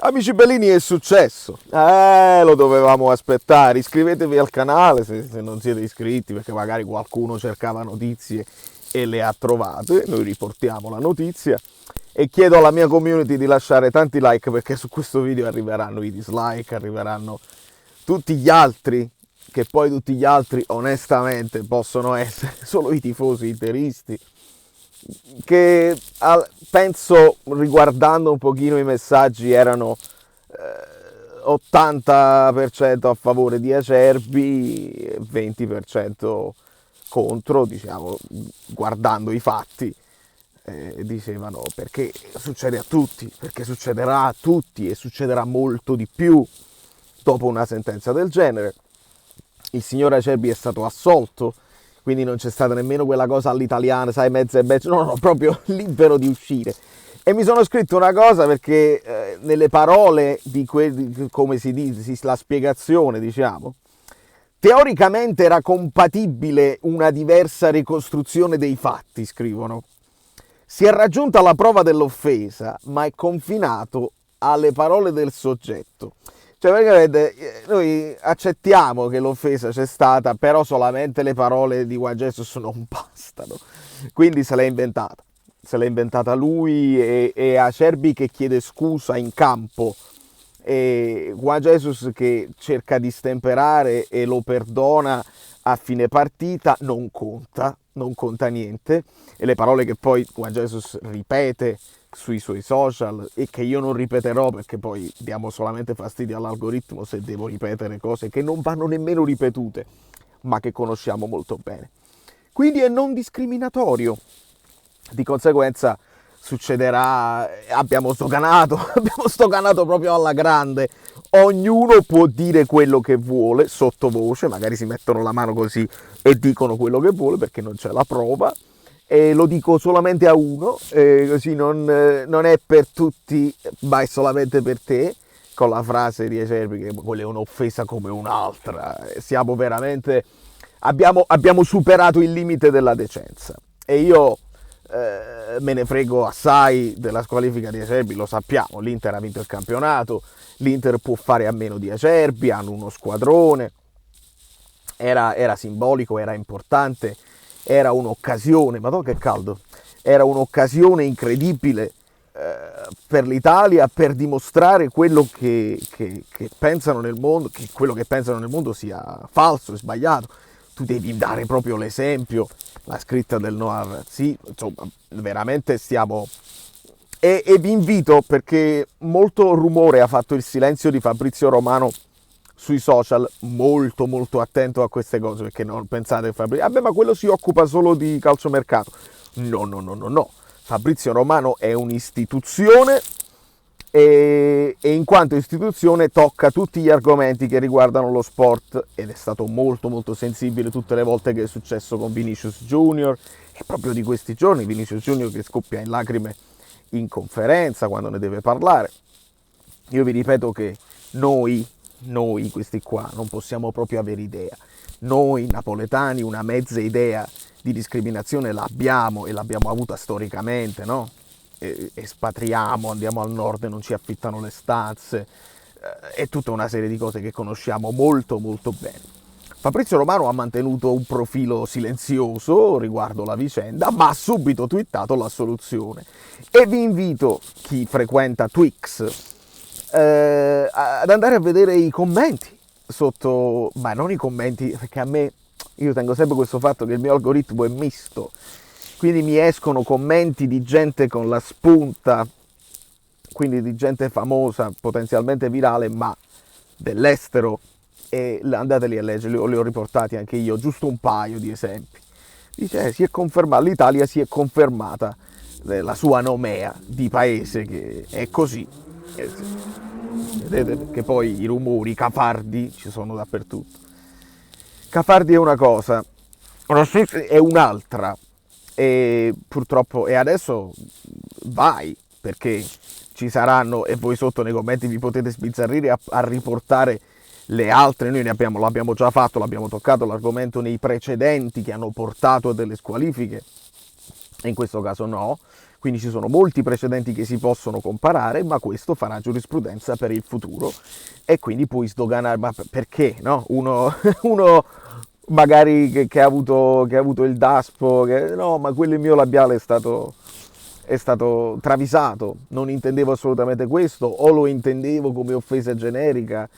Amici bellini, è successo. Lo dovevamo aspettare. Iscrivetevi al canale se non siete iscritti, perché magari qualcuno cercava notizie e le ha trovate. Noi riportiamo la notizia e chiedo alla mia community di lasciare tanti like, perché su questo video arriveranno i dislike, arriveranno tutti gli altri, che poi tutti gli altri onestamente possono essere solo i tifosi interisti, che penso, riguardando un pochino i messaggi, erano 80% a favore di Acerbi e 20% contro, diciamo, guardando i fatti. Dicevano perché succede a tutti, perché succederà a tutti e succederà molto di più dopo una sentenza del genere. Il signor Acerbi è stato assolto, quindi non c'è stata nemmeno quella cosa all'italiana, sai, mezza e mezzo, no, proprio libero di uscire. E mi sono scritto una cosa perché nelle parole come si dice, la spiegazione, diciamo, teoricamente era compatibile una diversa ricostruzione dei fatti, scrivono. Si è raggiunta la prova dell'offesa, ma è confinato alle parole del soggetto. Cioè, praticamente, noi accettiamo che l'offesa c'è stata, però solamente le parole di Juan Jesus non bastano. Quindi se l'è inventata. Se l'è inventata lui e Acerbi che chiede scusa in campo. E Juan Jesus che cerca di stemperare e lo perdona a fine partita, non conta niente. E le parole che poi Juan Jesus ripete sui suoi social e che io non ripeterò, perché poi diamo solamente fastidio all'algoritmo se devo ripetere cose che non vanno nemmeno ripetute, ma che conosciamo molto bene. Quindi è non discriminatorio. Di conseguenza succederà, abbiamo stocanato proprio alla grande. Ognuno può dire quello che vuole sottovoce, magari si mettono la mano così e dicono quello che vuole perché non c'è la prova. E lo dico solamente a uno, così non è per tutti, ma è solamente per te, con la frase di Acerbi che quella è un'offesa come un'altra. Siamo veramente, abbiamo superato il limite della decenza. E io me ne frego assai della squalifica di Acerbi, lo sappiamo, l'Inter ha vinto il campionato, l'Inter può fare a meno di Acerbi, hanno uno squadrone, era simbolico, era importante. Era un'occasione, madonna che caldo, era un'occasione incredibile per l'Italia per dimostrare quello che pensano nel mondo, che quello che pensano nel mondo sia falso e sbagliato. Tu devi dare proprio l'esempio, la scritta del Noir, sì, insomma, veramente stiamo... E vi invito, perché molto rumore ha fatto il silenzio di Fabrizio Romano sui social, molto molto attento a queste cose, perché non pensate Fabrizio, ma quello si occupa solo di calciomercato. No. Fabrizio Romano è un'istituzione e in quanto istituzione tocca tutti gli argomenti che riguardano lo sport, ed è stato molto molto sensibile tutte le volte che è successo con Vinicius Junior, e proprio di questi giorni Vinicius Junior che scoppia in lacrime in conferenza quando ne deve parlare. Io vi ripeto che noi questi qua non possiamo proprio avere idea. Noi napoletani una mezza idea di discriminazione l'abbiamo, e l'abbiamo avuta storicamente, no? Espatriamo, andiamo al nord e non ci affittano le stanze, e tutta una serie di cose che conosciamo molto molto bene. Fabrizio Romano ha mantenuto un profilo silenzioso riguardo la vicenda, ma ha subito twittato la soluzione. E vi invito, chi frequenta Twix, ad andare a vedere i commenti sotto, ma non i commenti, perché a me, io tengo sempre questo fatto che il mio algoritmo è misto, quindi mi escono commenti di gente con la spunta, quindi di gente famosa, potenzialmente virale, ma dell'estero, e andateli a leggere, li ho riportati anche io, giusto un paio di esempi. Dice, si è confermata, l'Italia si è confermata la sua nomea di paese che è così. Vedete che poi i rumori cafardi ci sono dappertutto. Cafardi è una cosa, è un'altra, e purtroppo, e adesso vai, perché ci saranno, e voi sotto nei commenti vi potete sbizzarrire a riportare le altre. Noi l'abbiamo già fatto, l'abbiamo toccato l'argomento nei precedenti che hanno portato a delle squalifiche, e in questo caso no, Quindi ci sono molti precedenti che si possono comparare, ma questo farà giurisprudenza per il futuro e quindi puoi sdoganare, ma perché no? Uno magari che ha avuto il DASPO, no, ma quello il mio labiale è stato travisato, non intendevo assolutamente questo, o lo intendevo come offesa generica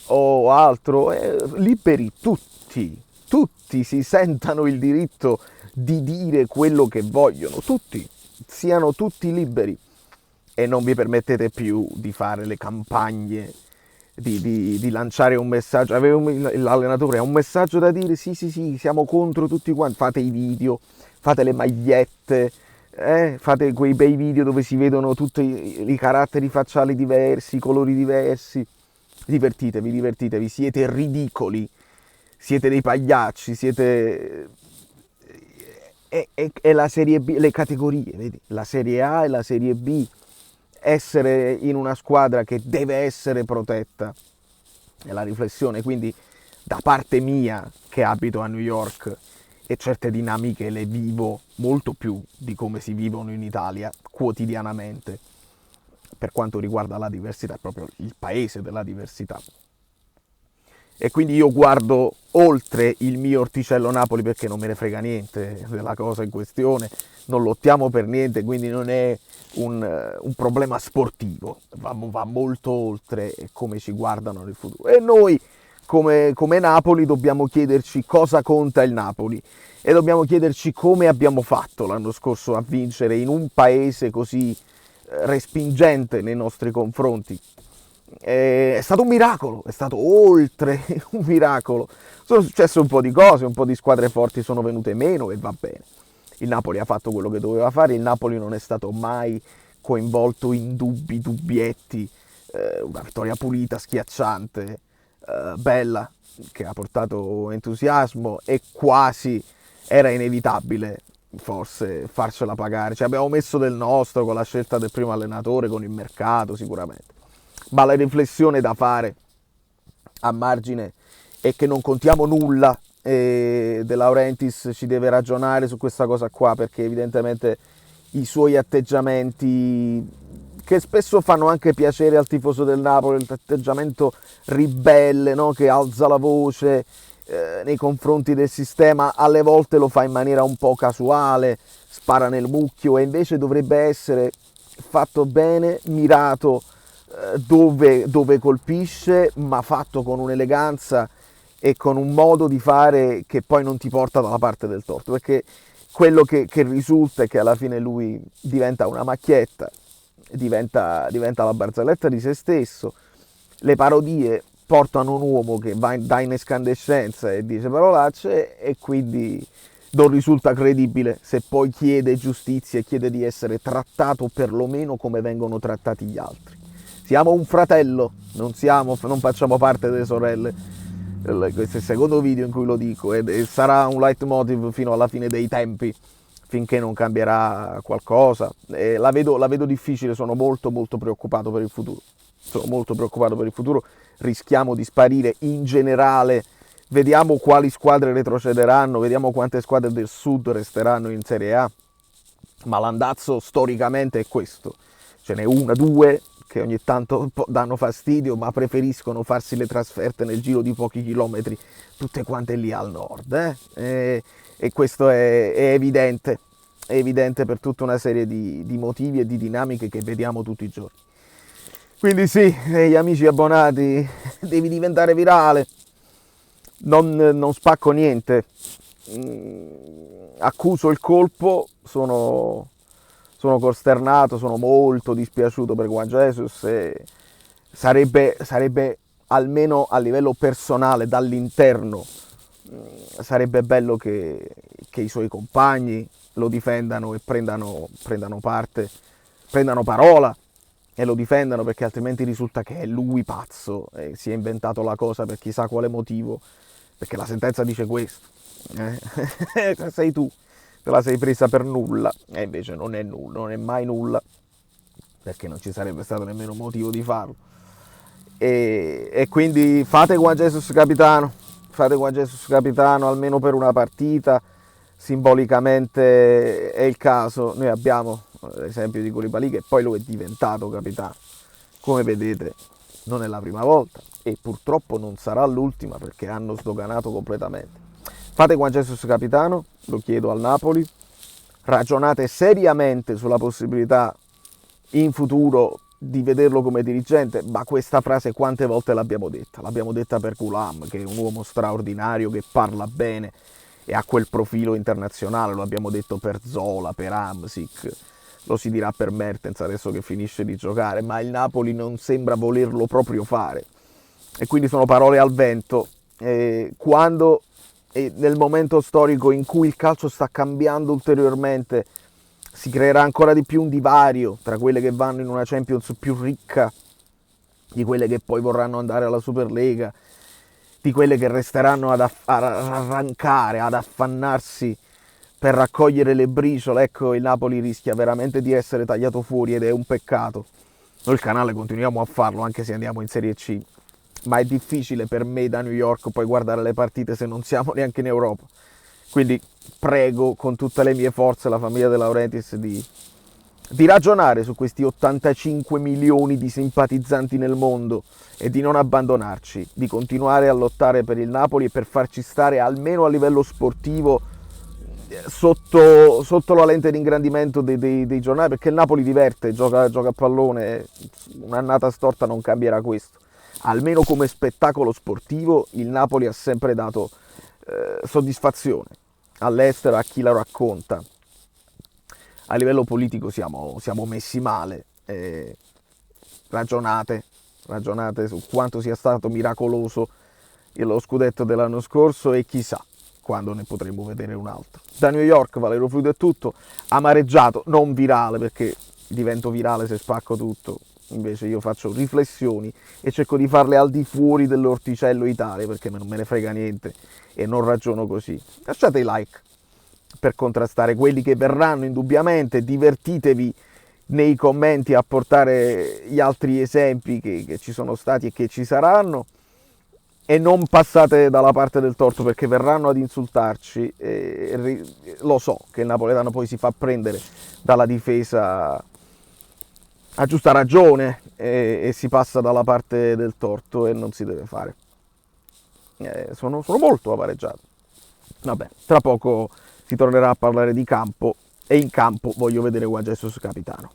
o altro, liberi tutti si sentano il diritto di dire quello che vogliono, tutti, siano tutti liberi e non vi permettete più di fare le campagne, di lanciare un messaggio. L'allenatore ha un messaggio da dire, sì, siamo contro tutti quanti, fate i video, fate le magliette, fate quei bei video dove si vedono tutti i caratteri facciali diversi, i colori diversi, divertitevi, siete ridicoli, siete dei pagliacci, siete... È la Serie B, le categorie, vedi? La Serie A e la Serie B, essere in una squadra che deve essere protetta, è la riflessione, quindi da parte mia che abito a New York e certe dinamiche le vivo molto più di come si vivono in Italia quotidianamente, per quanto riguarda la diversità, è proprio il paese della diversità. E quindi io guardo oltre il mio orticello Napoli perché non me ne frega niente della cosa in questione, non lottiamo per niente, quindi non è un problema sportivo, va molto oltre come ci guardano nel futuro. E noi come Napoli dobbiamo chiederci cosa conta il Napoli e dobbiamo chiederci come abbiamo fatto l'anno scorso a vincere in un paese così respingente nei nostri confronti. È stato un miracolo, è stato oltre un miracolo. Sono successe un po' di cose, un po' di squadre forti sono venute meno e va bene. Il Napoli ha fatto quello che doveva fare, il Napoli non è stato mai coinvolto in dubbietti, una vittoria pulita, schiacciante, bella, che ha portato entusiasmo e quasi era inevitabile forse farcela pagare. Ci abbiamo messo del nostro con la scelta del primo allenatore, con il mercato sicuramente. Ma la riflessione da fare a margine è che non contiamo nulla e De Laurentiis ci deve ragionare su questa cosa qua, perché evidentemente i suoi atteggiamenti, che spesso fanno anche piacere al tifoso del Napoli, l'atteggiamento ribelle, no? Che alza la voce nei confronti del sistema, alle volte lo fa in maniera un po' casuale, spara nel mucchio, e invece dovrebbe essere fatto bene, mirato dove colpisce, ma fatto con un'eleganza e con un modo di fare che poi non ti porta dalla parte del torto, perché quello che risulta è che alla fine lui diventa una macchietta, diventa la barzelletta di se stesso. Le parodie portano un uomo che dà in escandescenza e dice parolacce, e quindi non risulta credibile se poi chiede giustizia e chiede di essere trattato perlomeno come vengono trattati gli altri. Siamo un fratello, non facciamo parte delle sorelle. Questo è il secondo video in cui lo dico e sarà un leitmotiv fino alla fine dei tempi, finché non cambierà qualcosa. La vedo difficile, sono molto preoccupato per il futuro. Sono molto preoccupato per il futuro, rischiamo di sparire in generale. Vediamo quali squadre retrocederanno, vediamo quante squadre del sud resteranno in Serie A, ma l'andazzo storicamente è questo. Ce n'è una, due che ogni tanto danno fastidio, ma preferiscono farsi le trasferte nel giro di pochi chilometri, tutte quante lì al nord. E questo è evidente per tutta una serie di motivi e di dinamiche che vediamo tutti i giorni. Quindi sì, gli amici abbonati, devi diventare virale, non spacco niente, accuso il colpo, sono costernato, sono molto dispiaciuto per Juan Jesus e sarebbe almeno a livello personale, dall'interno, sarebbe bello che i suoi compagni lo difendano e prendano parte, prendano parola e lo difendano, perché altrimenti risulta che è lui pazzo e si è inventato la cosa per chissà quale motivo, perché la sentenza dice questo. Sei tu, te la sei presa per nulla, e invece non è nulla, non è mai nulla, perché non ci sarebbe stato nemmeno motivo di farlo. E quindi fate Juan Jesus capitano almeno per una partita, simbolicamente è il caso. Noi abbiamo l'esempio di Koulibaly che poi lo è diventato capitano. Come vedete non è la prima volta e purtroppo non sarà l'ultima perché hanno sdoganato completamente. Fate Juan Jesus capitano, lo chiedo al Napoli, ragionate seriamente sulla possibilità in futuro di vederlo come dirigente, ma questa frase quante volte l'abbiamo detta? L'abbiamo detta per Thuram, che è un uomo straordinario, che parla bene e ha quel profilo internazionale, lo abbiamo detto per Zola, per Hamsik, lo si dirà per Mertens adesso che finisce di giocare, ma il Napoli non sembra volerlo proprio fare. E quindi sono parole al vento. Quando nel momento storico in cui il calcio sta cambiando ulteriormente, si creerà ancora di più un divario tra quelle che vanno in una Champions più ricca di quelle che poi vorranno andare alla Superlega, di quelle che resteranno ad arrancare, ad affannarsi per raccogliere le briciole. Ecco, il Napoli rischia veramente di essere tagliato fuori ed è un peccato. Noi il canale continuiamo a farlo anche se andiamo in Serie C, ma è difficile per me da New York poi guardare le partite se non siamo neanche in Europa. Quindi prego con tutte le mie forze la famiglia De Laurentiis di ragionare su questi 85 milioni di simpatizzanti nel mondo e di non abbandonarci, di continuare a lottare per il Napoli e per farci stare almeno a livello sportivo sotto la lente di ingrandimento dei giornali, perché il Napoli diverte, gioca a pallone, un'annata storta non cambierà questo. Almeno come spettacolo sportivo il Napoli ha sempre dato soddisfazione all'estero a chi la racconta. A livello politico siamo messi male. Ragionate su quanto sia stato miracoloso lo scudetto dell'anno scorso e chissà quando ne potremo vedere un altro. Da New York Valerio Fluido è tutto, amareggiato, non virale perché divento virale se spacco tutto, invece io faccio riflessioni e cerco di farle al di fuori dell'orticello Italia perché non me ne frega niente e non ragiono così. Lasciate i like per contrastare quelli che verranno indubbiamente, divertitevi nei commenti a portare gli altri esempi che ci sono stati e che ci saranno e non passate dalla parte del torto perché verranno ad insultarci. Lo so che il napoletano poi si fa prendere dalla difesa a giusta ragione e si passa dalla parte del torto e non si deve fare. Sono molto avareggiato. Vabbè, tra poco si tornerà a parlare di campo e in campo voglio vedere Juan Jesus capitano.